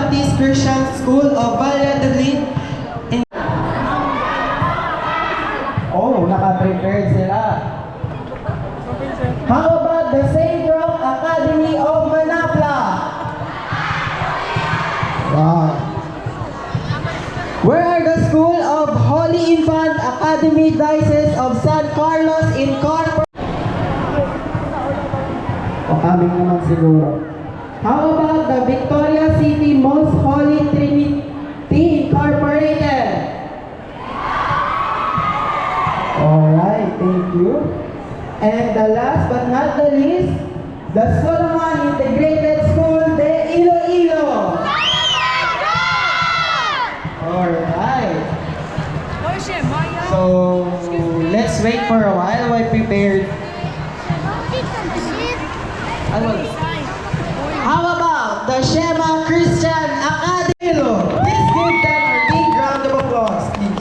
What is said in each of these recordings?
Baptist Christian School of Valladolid. Oh, naka-prepared sila. How about the St. Rock Academy of Manapla? Wow. Where are the School of Holy Infant Academy Diocese of San Carlos Incorporated? O kaming naman siguro. How about the Victoria City Most Holy Trinity Incorporated? Alright, thank you. And the last but not the least, the Solomon Integrated School de Iloilo. Alright. So, let's wait for a while while prepared. How about the Shema Christian Academy? Please give them a big round of applause, please.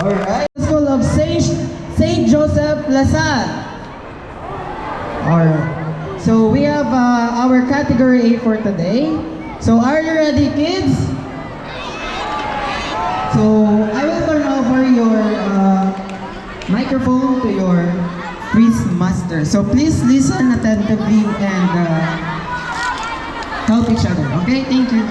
Alright, School of Saint Joseph Lasal. Alright, so we have our category A for today. So are you ready, kids? So I will turn over your microphone to your quiz master. So please listen attentively and help each other. Okay, thank you.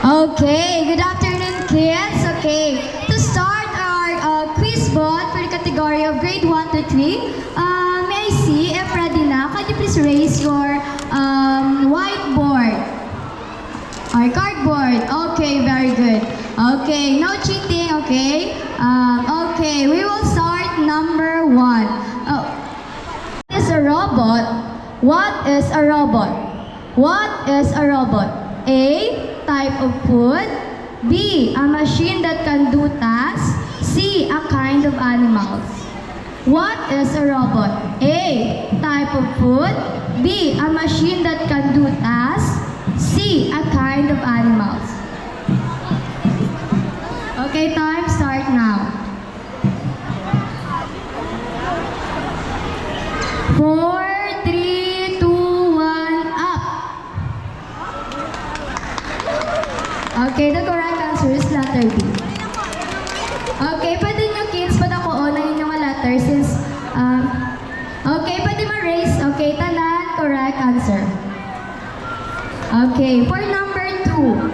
Okay, good afternoon, kids. Okay, to start our quiz bot for the category of grade 1 to 3, may I see if ready na? Can you please raise your whiteboard or cardboard? Okay, very good. Okay, no cheating, okay? Okay, we will start number 1. Oh, what is a robot? What is a robot? What is a robot? A, type of food. B, a machine that can do tasks. C, a kind of animals. What is a robot? A, type of food. B, a machine that can do tasks. C, a kind of animals. Okay, time start now. 4, 3, 2, 1, up. Okay, the correct answer is letter B. Okay, pwede nyo kids, padakuonayin yung mga letters since, okay, pwede ma-raise. Okay, tanan, correct answer. Okay, for number 2.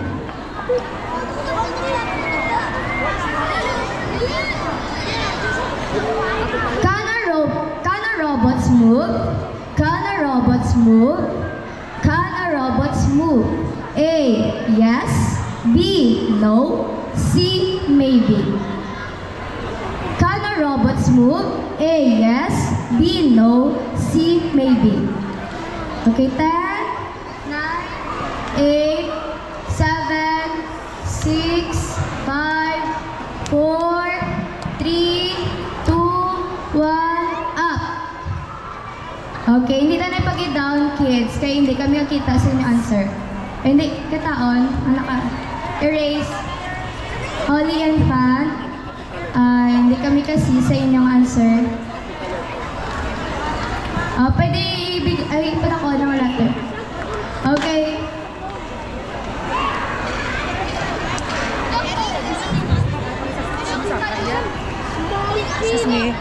Can a robots move? Can a robots move? Can a robots move? A. Yes. B. No. C. Maybe. Can a robots move? A. Yes. B. No. C. Maybe. Okay, 10, 9, 8, 7, 6, 5, 4, 3, 2, 1, up. Okay, hindi na ipag-down kids, kaya hindi kami makita sa inyong answer. Hindi, kataon, erase. Holly and Fan, hindi kami kasi sa inyong answer. Pwede ipad ako ng letter. Okay. Excuse me.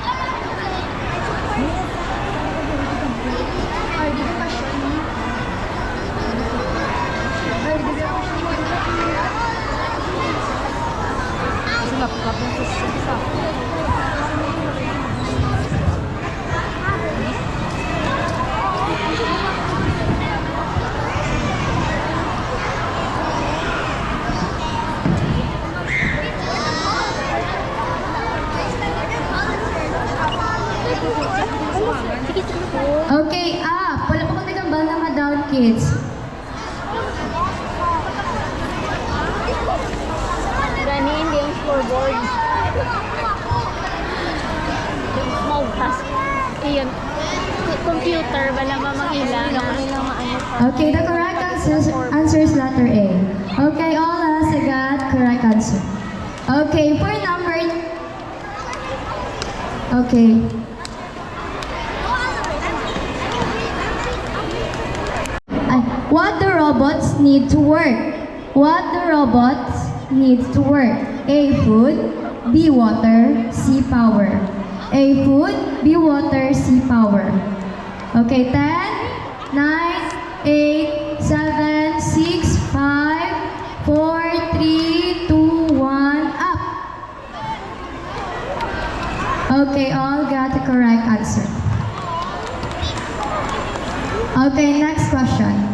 Okay, wala pa kami kambal na ma-down kids. Gani, hindi yung scoreboard. Yung small task. Iyon. Computer, wala mamangila na. Okay, the correct answer is letter A. Okay, all has got correct answer. Okay, for number... Okay. What do robots need to work? What do robots need to work? A. Food. B. Water. C. Power. A. Food. B. Water. C. Power. Okay, 10, 9, 8, 7, 6, 5, 4, 3, 2, 1, up. Okay, all got the correct answer. Okay, next question.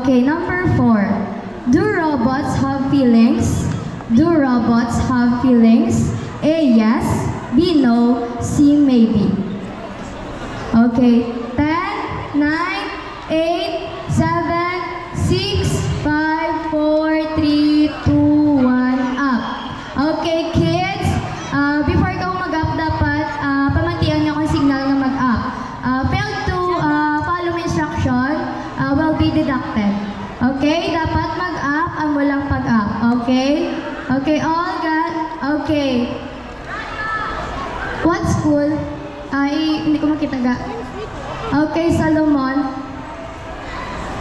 Okay, number 4. Do robots have feelings? Do robots have feelings? A. Yes. B. No. C. Maybe. Okay, 10, 9, 8, 7, 6, 5, 4, 3, 2, 1, up. Okay, kids, before ikaw mag-up, dapat pamantian niyo kung signal na mag-up. Failed to follow instruction will be deducted. Okay, dapat mag-up ang walang pag-up. Okay? Okay, all got? Okay. What school? Hindi ko makita ga. Okay, Solomon.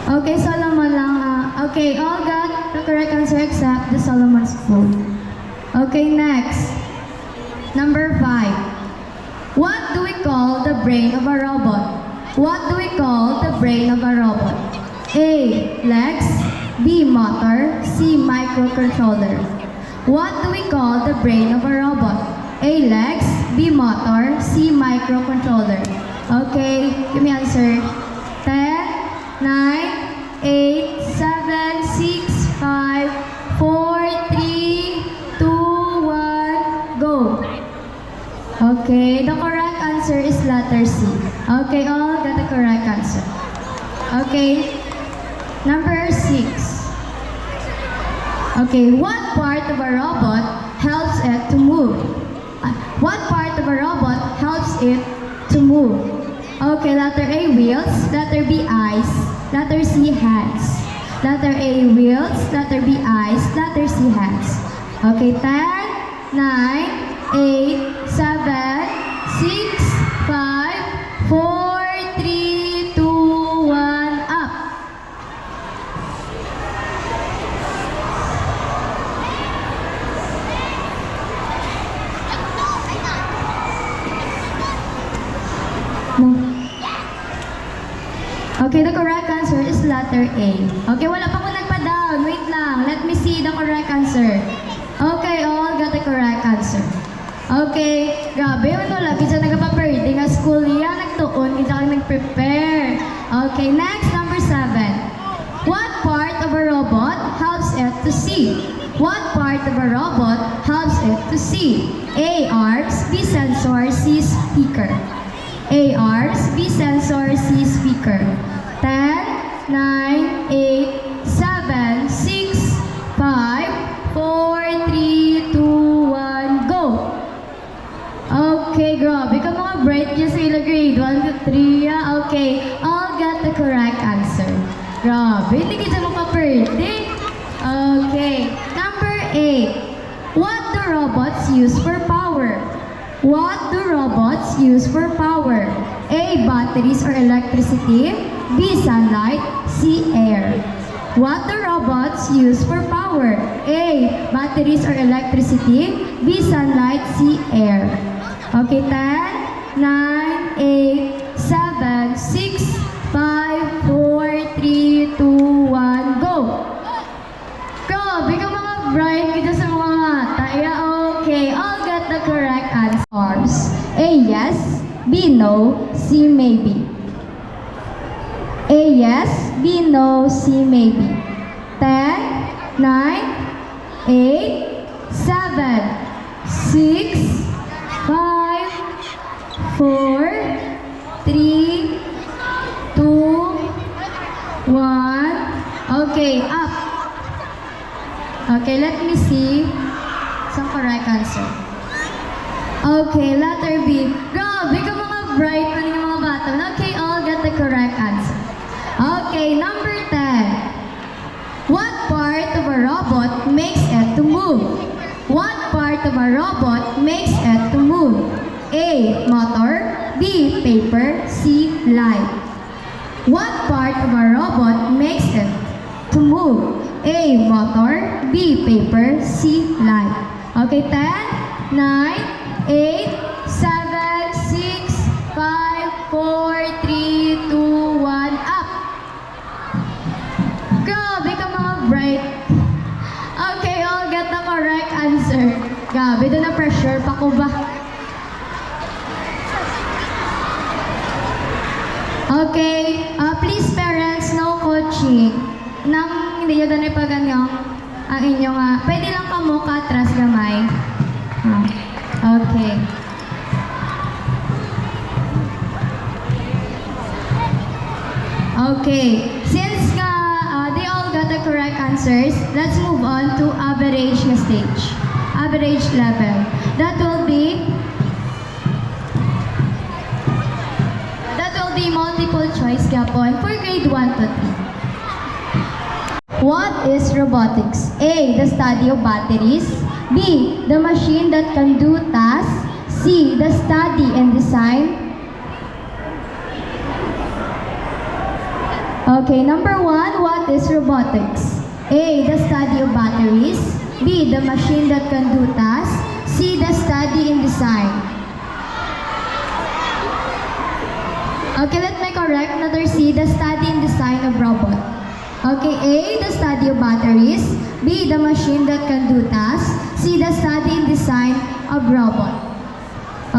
Okay, Solomon lang. Okay, all got the correct answer except the Solomon School. Okay, next. Number 5. What do we call the brain of a robot? What do we call the brain of a robot? A. Legs. B. Motor. C. Microcontroller. What do we call the brain of a robot? A. Legs. B. Motor. C. Microcontroller. Okay, give me answer. 10, 9, 8, 7, 6, 5, 4, 3, 2, 1, go. Okay, the correct answer is letter C. Okay, all got the correct answer. Okay, number 6. Okay, what part of a robot helps it to move? What part of a robot helps it to move? Okay, letter A, wheels. Letter B, eyes. Letter C, hands. Letter A, wheels. Letter B, eyes. Letter C, hands. Okay, 10, 9, 8, 7, 6, 5, 4, 3, 2, 1, up. No. Okay, the correct answer is letter A. Okay, wala pa ko nagpa-down. Wait lang. Let me see the correct answer. Okay, all got the correct answer. Okay, grabe yun lagi siya nagpa-birthday nga school niya. Nagtuon, hindi ka nag-prepare. Okay, next, number 7. What part of a robot helps it to see? What part of a robot helps it to see? A. Arms, B. Sensor, C. Speaker. A. Arms, B. Sensor, C. Speaker. 10, 9, 8, 7, 6, 5, 4, 3, 2, 1, go! Okay, grabe ka mga bright niya sa grade 1 to 3. Okay, all got the correct answer. Grabe, hindi kita mapapirte. Okay, number 8. What do robots use for power? What do robots use for power? A. Batteries or electricity. B. Sunlight. C. Air. What do robots use for power? A. Batteries or electricity. B. Sunlight. C. Air. Okay, 10, 9, 8, 7, 6, 5, 4, 3, 2, 1, go! Grabe ka mga bright kita sa mga mata. Yeah, okay, all got the correct answers. A. Yes. B. No. C. Maybe. A. Yes. B. No. C. Maybe. 10, 9, 8, 7, 6, 5, 4, 3, 2, 1. Okay, up. Okay, let me see some correct answer. Okay, letter B. Grabe ka mga bright pa ng mga bata. Okay, all got the correct answer. Okay, number 10. What part of a robot makes it to move? What part of a robot makes it to move? A. Motor. B. Paper. C. Light. What part of a robot makes it to move? A. Motor. B. Paper. C. Light. Okay, 10, 9, 8, 7, 6, 5, 4, 3, 2, 1, up! Grabe ka mga bright. Okay, all got the correct answer. Grabe, doon na pressure pa ko ba? Okay, please parents, no coaching. Nang hindi nyo doon ipaganyang ang inyong, pwede lang kamo katras gamay. Okay. Okay, since they all got the correct answers, let's move on to average na stage. Average level. That will be multiple choice gapon for grade 1 to 3. What is robotics? A. The study of batteries. B. The machine that can do tasks. C. The study and design. Okay, number 1, what is robotics? A. The study of batteries. B. The machine that can do tasks. C. The study and design. Okay, let me correct. Letter C. The study and design of robot. Okay, A. The study of batteries. B. The machine that can do tasks. C. The study and design of robot.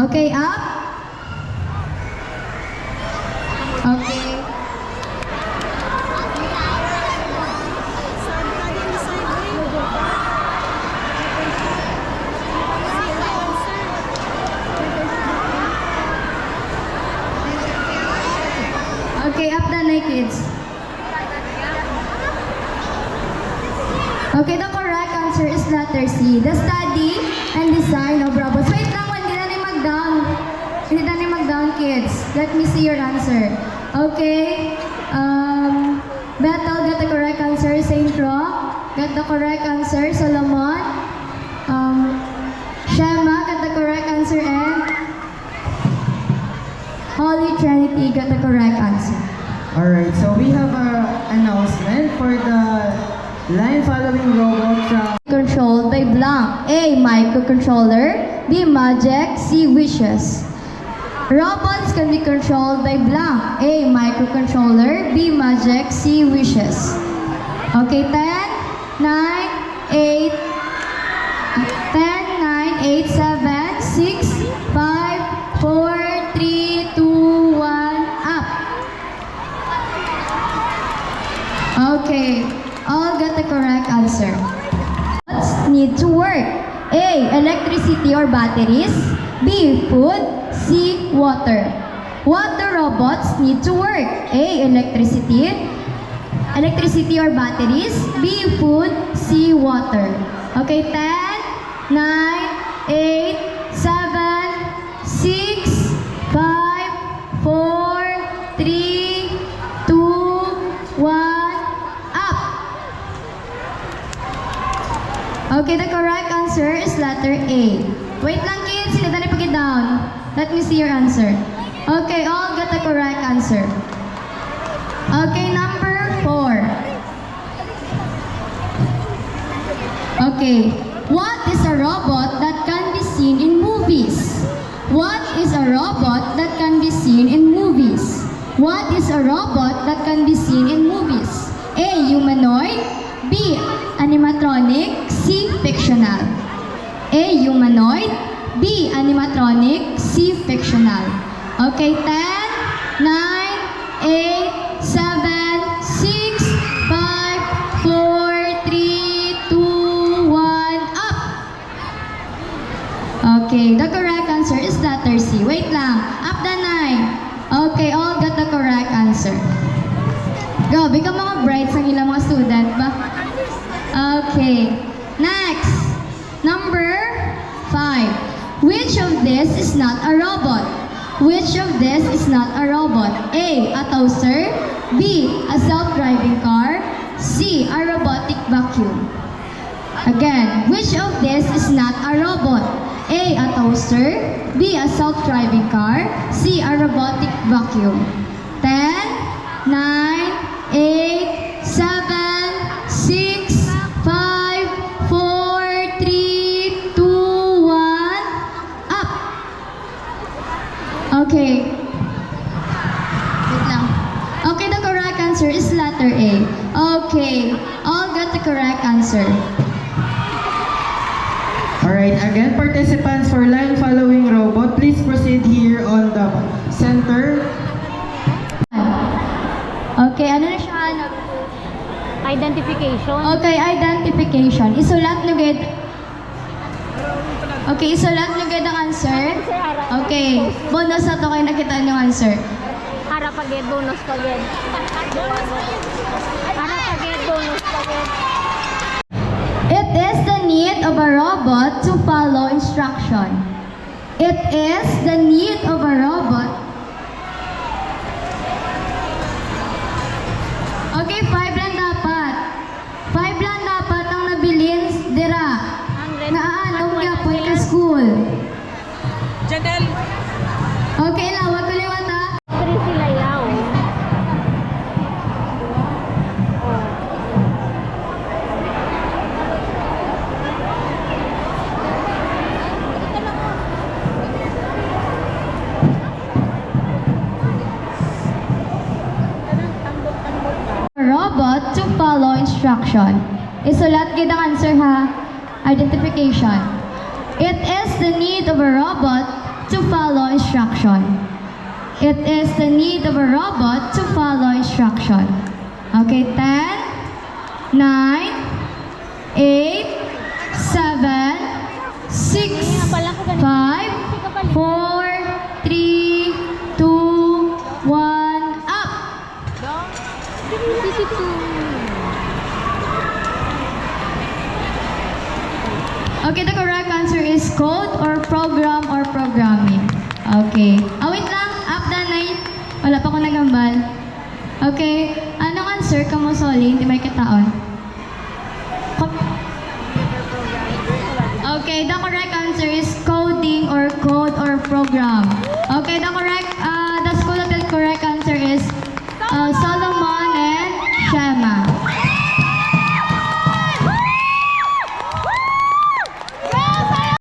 Okay, up. Okay. Okay, up the night, kids. Okay, the correct answer is letter C. The study and design of robots. Wait lang, hindi na ni mag-down. Hindi na ni mag-down, kids. Let me see your answer. Okay. Bethel got the correct answer. Saint Roch got the correct answer. Solomon. Shema got the correct answer. And Holy Trinity got the correct answer. Alright, so we have an announcement for the line following robot from Controlled by blank. A. Microcontroller. B. Magic. C. Wishes. Robots can be controlled by blank. A. Microcontroller. B. Magic. C. Wishes. Okay, 10, 9, 8, 10, 9, 8, 7, 6, 5, 4, 3, 2, 1, up. Okay, all got the correct answer. Robots need to work. A. Electricity or batteries. B. Food. C. Water. What do robots need to work? A. Electricity or batteries. B. Food. C. Water. Okay, 10, 9, 8, 7, 6, 5, 4, 3, 2, 1, up. Okay, the correct answer is letter A. Wait lang kids, sila tali pag down. Let me see your answer. Okay, all got the correct answer. Okay, number 4. Okay, what is a robot that can be seen in movies? What is a robot that can be seen in movies? What is a robot that can be seen in movies? A. Humanoid. B. Animatronic. C. Fictional. A. Humanoid. B. Animatronic. C. Fictional. Okay, 10, 9, 8, 7, 6, 5, 4, 3, 2, 1, up. Okay, the correct answer is letter C. Wait lang. Up the 9. Okay, all got the correct answer. Grabe ka mga brights ang ilang mga student ba? Okay. Next. Number 5. Which of this is not a robot? Which of this is not a robot? A. A toaster. B. A self-driving car. C. A robotic vacuum. Again, which of this is not a robot? A. A toaster. B. A self-driving car. C. A robotic vacuum. 10, 9, 8, 7, 6, 5, 4, 3, 2, 1, up. Okay. Wait lang. Okay, the correct answer is letter A. Okay, all got the correct answer. Alright, again, participants for line following robot, please proceed here on the center. Okay, ano na siya? Identification. Okay, identification. Isulat nyo gid. Okay, isulat nyo gid ang answer. Okay, bonus na to kayo nakita nyo answer. Harap agad, bonus agad. Harap agad, bonus agad. It is the need of a robot to follow instruction. It is the need of a robot. Okay, 5 lang dapat. 5 lang dapat ang nabilin dira. Naanong yapon ka school. Janelle, Okay, lawag ko liwat ha. 3 sila yaw. A robot to follow instruction. Isulat gid ang answer ha. Identification. It is the need of a robot to follow instruction. It is the need of a robot to follow instruction. Okay, 10, 9, 8, 7, 6, 5, 4, 3, 2, 1, up. Okay, the correct answer is code or program or programming. Okay. Wait lang. Up the 9. Wala pa ko nagambal. Okay. Anong answer ka mo, Soli? Hindi may kitaon. Okay, the correct answer is coding or code or program. Okay, the school of the correct answer is Solomon and Shema.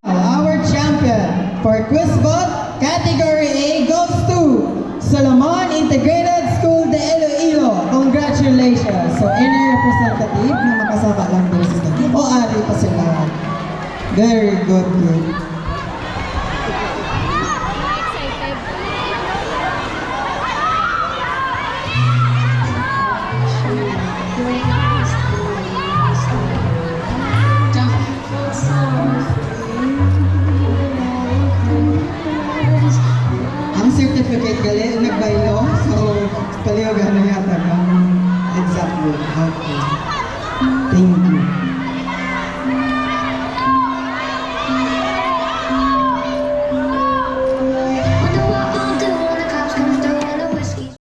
Our champion for Quizbot Category A, go! So, any representative na makasama lang doon sa study. O, ari pa sila. Very good, good. Excited. Ang certificate gali, nagbaylo. So, paliwagan na yata ng exact word. Okay. Thank you.